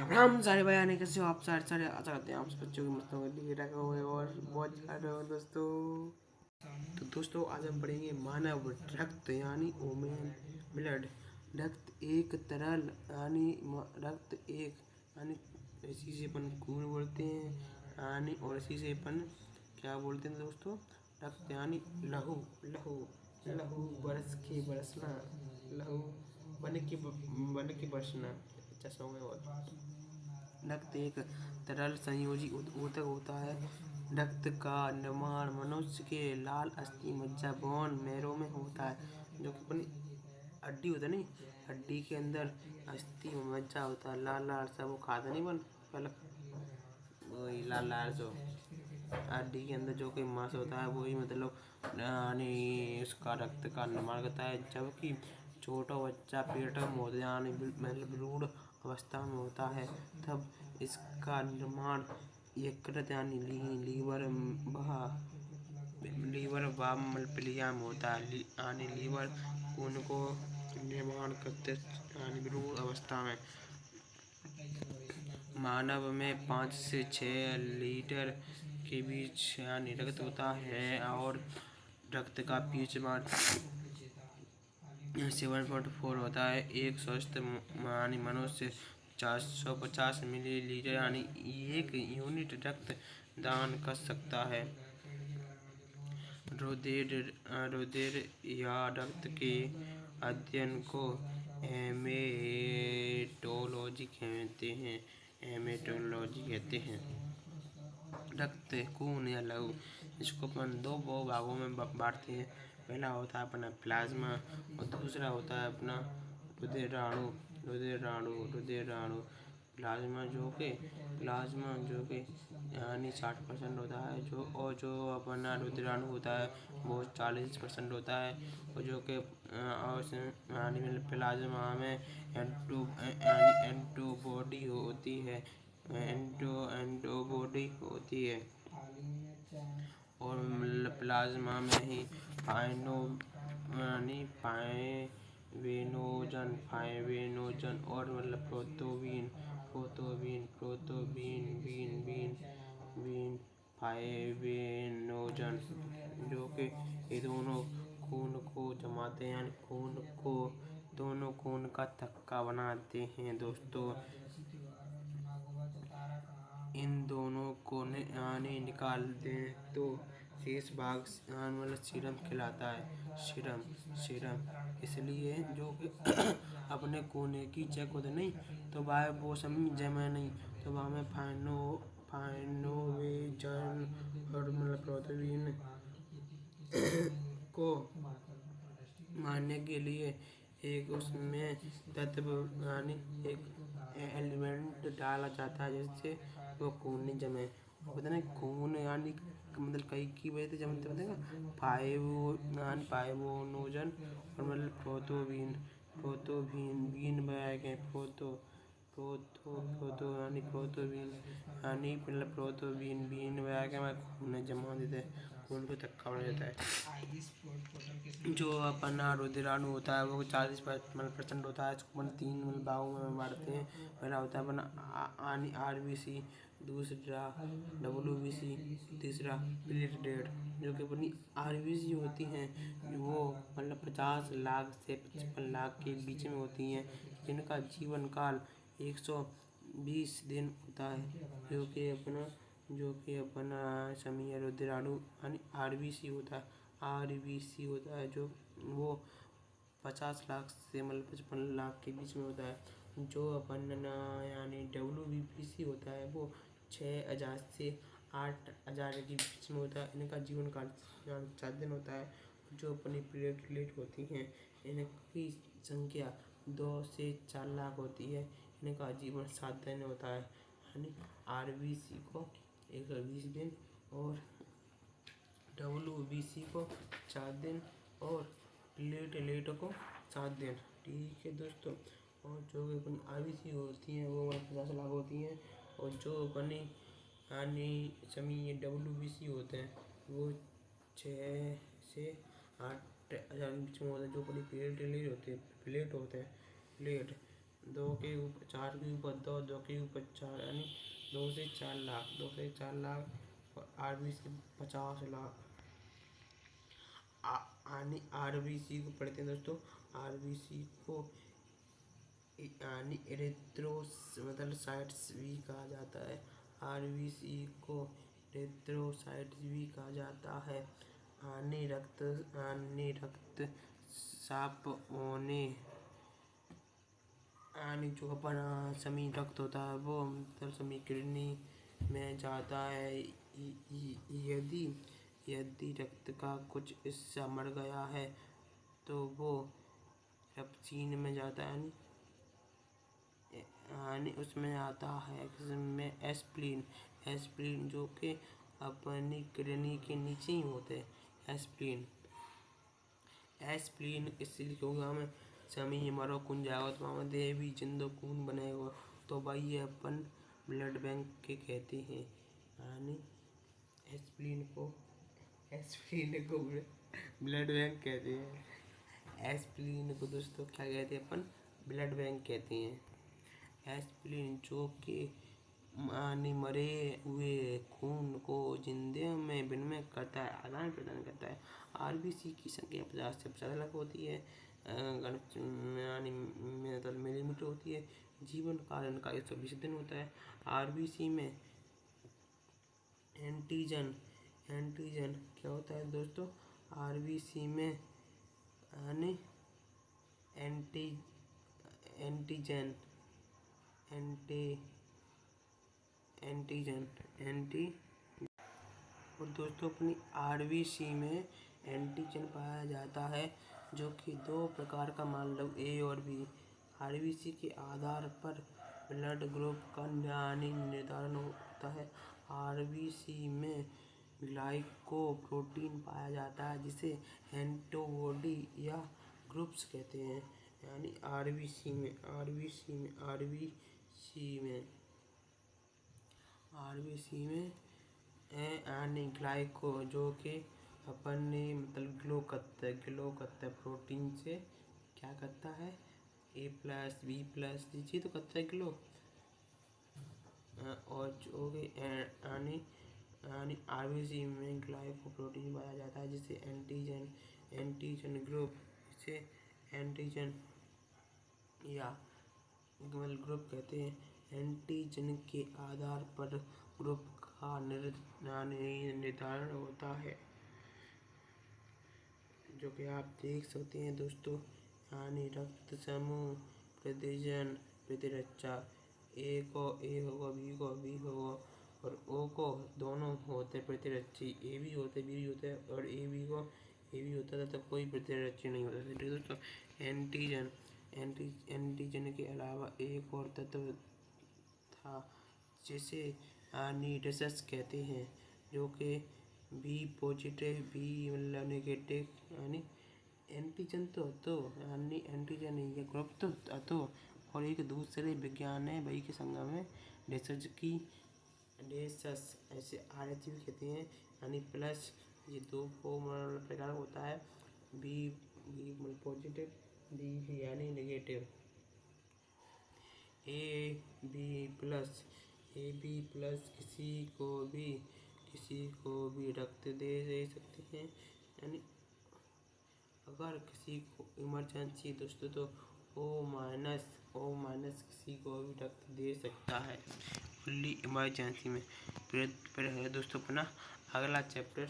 राम राम सारे बयान कैसे हो आप सारे सारे आशा करते हैं आप बच्चों की मस्तों में दिखे रखे हुए और बहुत ज़्यादा हो दोस्तों। तो दोस्तों आज हम पढ़ेंगे मानव रक्त यानी ओमेन ब्लड। रक्त एक तरल यानी रक्त एक यानी इसी से अपन खून बोलते हैं यानी और इसी से अपन क्या बोलते हैं दोस्तों, रक्त यानी लहू लहू लहू बरस के बरसना, लहू बन के बरसना। अच्छा सॉन्ग है बहुत। रक्त एक तरल संयोजी ऊतक होता है। रक्त का निर्माण मनुष्य के लाल अस्थि मज्जा बोन मैरो में होता है, जो कि अपनी हड्डी होता है नहीं, हड्डी के अंदर अस्थि मज्जा होता है लाल लाल सा, वो खाता नहीं बन पहले वही लाल लाल जो हड्डी के अंदर जो कि मांस होता है वही मतलब यानी उसका रक्त का निर्माण करता है। जबकि छोटा बच्चा पेट में होता है यानी मतलब भ्रूण अवस्था में होता है, तब इसका निर्माण यकृत यानी लीवर व मलपिलिया में होता है यानी लीवर खून को निर्माण करते यानी भ्रूण अवस्था में। मानव में 5 से 6 लीटर के बीच यानी रक्त होता है और रक्त का पीएच मान 7.4 होता है। एक स्वस्थ यानी मनुष्य 450 मिलीलीटर यानी 1 यूनिट रक्त दान कर सकता है। रुधिर या रक्त के अध्ययन को हेमेटोलॉजी कहते हैं। रक्त खून या लहू, इसको अपन दो भागों में बांटते हैं। पहला होता है अपना प्लाज्मा और दूसरा होता है अपना रुधिराणु। प्लाज्मा जो कि यानी 60% होता है, जो अपना रुधिराणु होता है वो 40% होता है, और जो कि यानी प्लाज्मा में एंटीबॉडी होती है और प्लाज्मा में ही फाइब्रिनोजन और मतलब फाइब्रिनोजन, जो कि ये दोनों खून को जमाते हैं यानी दोनों खून का थक्का बनाते हैं दोस्तों। इन दोनों को निकाल दें तो शेष भाग मतलब सीरम कहलाता है। सीरम इसलिए जो कि अपने कोने की चेक होते नहीं, तो वह वो समय जमे नहीं, तो वह में फाइनोवेजन और मतलब प्रोटीन को मारने के लिए एक उसमें तत्व यानी एक एलिमेंट डाला जाता है, जिससे वो खून नहीं जमे। होता ना खून यानी मतलब कई की वजह से जमते होते हैं फाइब्रिनोजन और मतलब बीन बनाए गए बीन बनाए गए खून जमा देते हैं, खून को थक्का बना देता है। जो अपना रुधिराणु होता है वो 40% होता है। इसको अपन 3 भागों में बांटते हैं। पहला होता है अपना आरबीसी, दूसरा डब्ल्यूबीसी, तीसरा प्लेटलेट। जो कि अपनी आरबीसी होती हैं वो मतलब 50 लाख से 55 लाख के बीच में होती हैं, जिनका जीवन काल 120 दिन होता है। जो कि अपना समय रुधिराणु यानी आरबीसी होता है, जो वो 50 लाख से मतलब 55 लाख के बीच में होता है। जो अपना यानी डब्ल्यूबीसी होता है वो 6,000 से 8,000 के बीच में होता है। इनका जीवन काल 4 दिन होता है। जो अपनी प्लेटलेट होती हैं इनकी संख्या 2 से 4 लाख होती है। इनका जीवन 7 दिन होता है। यानी आरबीसी को 120 दिन और डब्ल्यूबीसी को 4 दिन और प्लेटलेट को 7 दिन। ठीक है दोस्तों। और जो अपनी आरबीसी होती हैं वो 50 लाख होती हैं, और जो अपनी यानी समी डब्ल्यूबीसी होते हैं वो 6 से 8,000 के बीच में होते हैं। जो अपनी प्लेट होते हैं दो के ऊपर चार के ऊपर दो, दो के ऊपर चार, यानी 2 से 4 लाख, 2 से 4 लाख। और आरबीसी 50 लाख। यानी आरबीसी को पढ़ते हैं दोस्तों। आरबीसी को यानी एरिथ्रोसाइट्स भी कहा जाता है। आरबीसी को एरिथ्रोसाइट्स भी कहा जाता है। यानी रक्त साफ होने, यानी जो अपना समी रक्त होता है वो मतलब समी किडनी में जाता है। यदि यदि रक्त का कुछ हिस्सा मर गया है तो वो रक्तचीन में जाता है, यानी उसमें आता है में एस्प्लीन। एस्प्लीन जो कि अपनी किडनी के नीचे ही होते हैं। एस्प्लीन एस्प्लीन इसलिए क्योंकि हमें समी मरो कुन जाओ तो हमें देवी जिंदो खून बनेगा, तो भाई अपन ब्लड बैंक के कहते हैं। यानी एस्प्लीन को ब्लड बैंक कहते हैं। एस्प्लीन को दोस्तों क्या कहते हैं अपन? ब्लड बैंक कहते हैं। एस्प्लीन जो कि यानी मरे हुए खून को जिंदे में विनिमय करता है, आदान प्रदान करता है। आरबीसी की संख्या 50 से 50 लाख होती है। यानी मतलब मिलीमीटर होती है। जीवन काल इनका 120 दिन होता है। आरबीसी में एंटीजन एंटीजन क्या होता है दोस्तों? आरबीसी में यानी anti antigen anti antigen anti और दोस्तों अपनी आरबीसी में एंटीजन पाया जाता है, जो कि 2 प्रकार का मान लो ए और बी। आरबीसी के आधार पर ब्लड ग्रुप का यानी निर्धारण होता है। आरबीसी में ग्लाइकोप्रोटीन पाया जाता है जिसे एंटीबॉडी या ग्रुप्स कहते हैं। यानी आरबीसी में यानी ग्लाइको जो कि अपन ने मतलब ग्लो करता है प्रोटीन से। क्या करता है? A+B+ जी तो करता है ग्लो। और जो कि यानी आरबीसी में ग्लाइको प्रोटीन पाया जाता है जिसे एंटीजन ग्रुप से एंटीजन या ग्रुप कहते हैं। एंटीजन के आधार पर ग्रुप का निर्धारण होता है, जो कि आप देख सकते हैं दोस्तों। यानी रक्त समूह प्रतिरक्षा ए को ए होगा, बी को बी होगा और ओ को दोनों होते प्रतिरक्षी। ए भी होते बी भी होते हैं और ए बी को ए भी होता था, तब कोई प्रतिरक्षी नहीं होता था। ठीक है दोस्तों। एंटीजन के अलावा एक और तत्व था जिसे एनिडेसस कहते हैं, जो कि बी पॉजिटिव बी मतलब नेगेटिव यानी एंटीजन तो यानी एंटीजन ये ग्रुप तो और एक दूसरे विज्ञान है वही के संगम में डेसस की डेसस ऐसे आरएच भी कहते हैं। यानी प्लस ये 2 प्रकार होता है। बी बी पॉजिटिव बी यानी नेगेटिव। ए बी प्लस किसी को भी रक्त दे सकते हैं। यानी अगर किसी को इमरजेंसी दोस्तों तो O- किसी को भी रक्त दे सकता है फुल्ली इमरजेंसी में। फिर है दोस्तों अपना अगला चैप्टर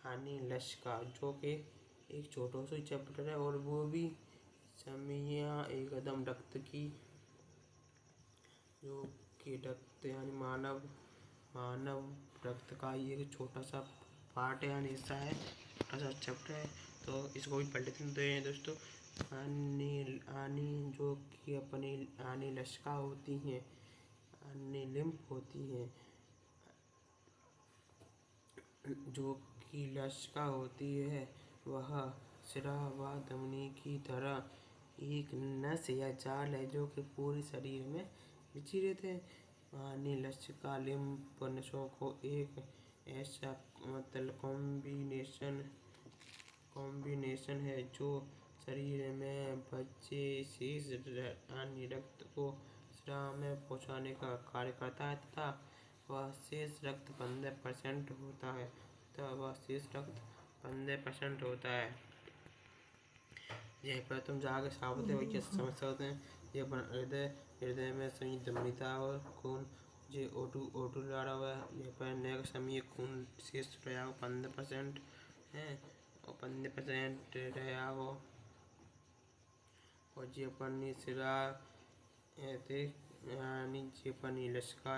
यानी लश्का, जो कि एक छोटा सा चैप्टर है और वो भी समिया एकदम रक्त की, जो कि रक्त यानी मानव रक्त का ये एक छोटा सा पार्ट है यानी हिस्सा है, छोटा सा चैप्टर है, तो इसको भी पढ़ लेते हैं दोस्तों। आनी जो कि अपनी आनी लश्का होती हैं, आनी लिम्फ होती हैं, जो कि लश्का होती है वह सिरा व धमनी की तरह एक नस या जाल है जो कि पूरे शरीर में बिछी रहते हैं। यानी लश्का लिम्फ नसों को एक ऐसा मतलब कॉम्बिनेशन है जो शरीर में बचे शेष यानी रक्त को शरीर में पहुंचाने का कार्य करता है तथा वह शेष रक्त 15% होता है यहीं पर तुम जाके साबित है वही समझ सकते हैं। ये हृदय में संयुक्त धमनिता और खून जे ओटू लड़ा हुआ है। यहाँ पर नेक समय खून शेष रहा हो 15% है और 15% रहा हो और जे अपनी सिरा ते यानी जे अपनी लश्का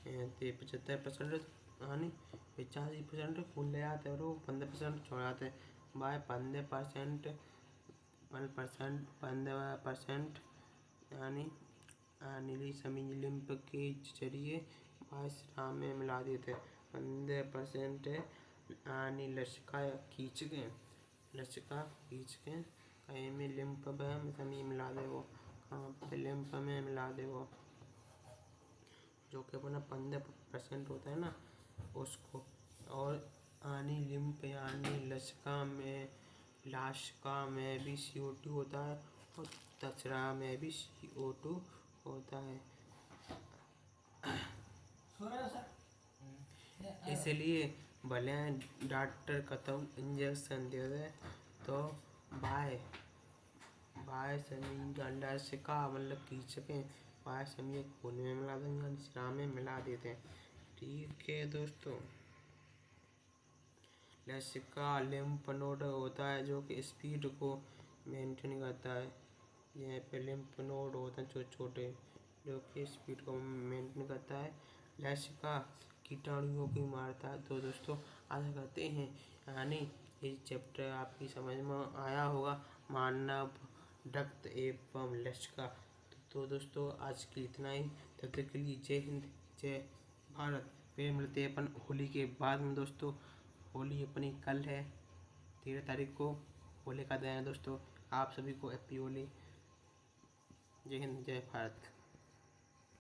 ते 75% यानी 85% खून ले आते हैं और वो 15% छोड़ आते हैं बाय 15% 15% यानी नीली समीज लिम्फ के जरिए वायु में मिला देते 15% यानी लसिका खींच के कहीं में लिम्फ में समी मिला दे वो लिम्फ में मिला दे वो जो कि अपना 15% होता है ना उसको और यानी लिम्फ यानी लाशका में भी CO2 होता है और तचरा में भी CO2 होता है। इसलिए भले डॉक्टर कतम इंजेक्शन दे दे तो बाय समी गंडा से का मतलब खींच के बाय समी खून में मिला देंगे सिरा में मिला देते हैं। ठीक है दोस्तों, लसिका लिम्फ नोड होता है जो कि स्पीड को मेंटेन करता है। यहाँ पे लिम्फ नोड होते हैं छोटे छोटे जो कि स्पीड को मेंटेन करता है। लसिका कीटाणुओं को मारता है। तो दोस्तों आशा करते हैं यानी ये चैप्टर आपकी समझ में आया होगा मानव रक्त एवं लसिका। तो दोस्तों आज के इतना ही, तब तक के लिए जय हिंद जय भारत। फिर मिलते हैं अपन होली के बाद में दोस्तों। होली अपनी कल है 13 तारीख को, होली का दिन है दोस्तों। आप सभी को हैप्पी होली। जय हिंद जय भारत।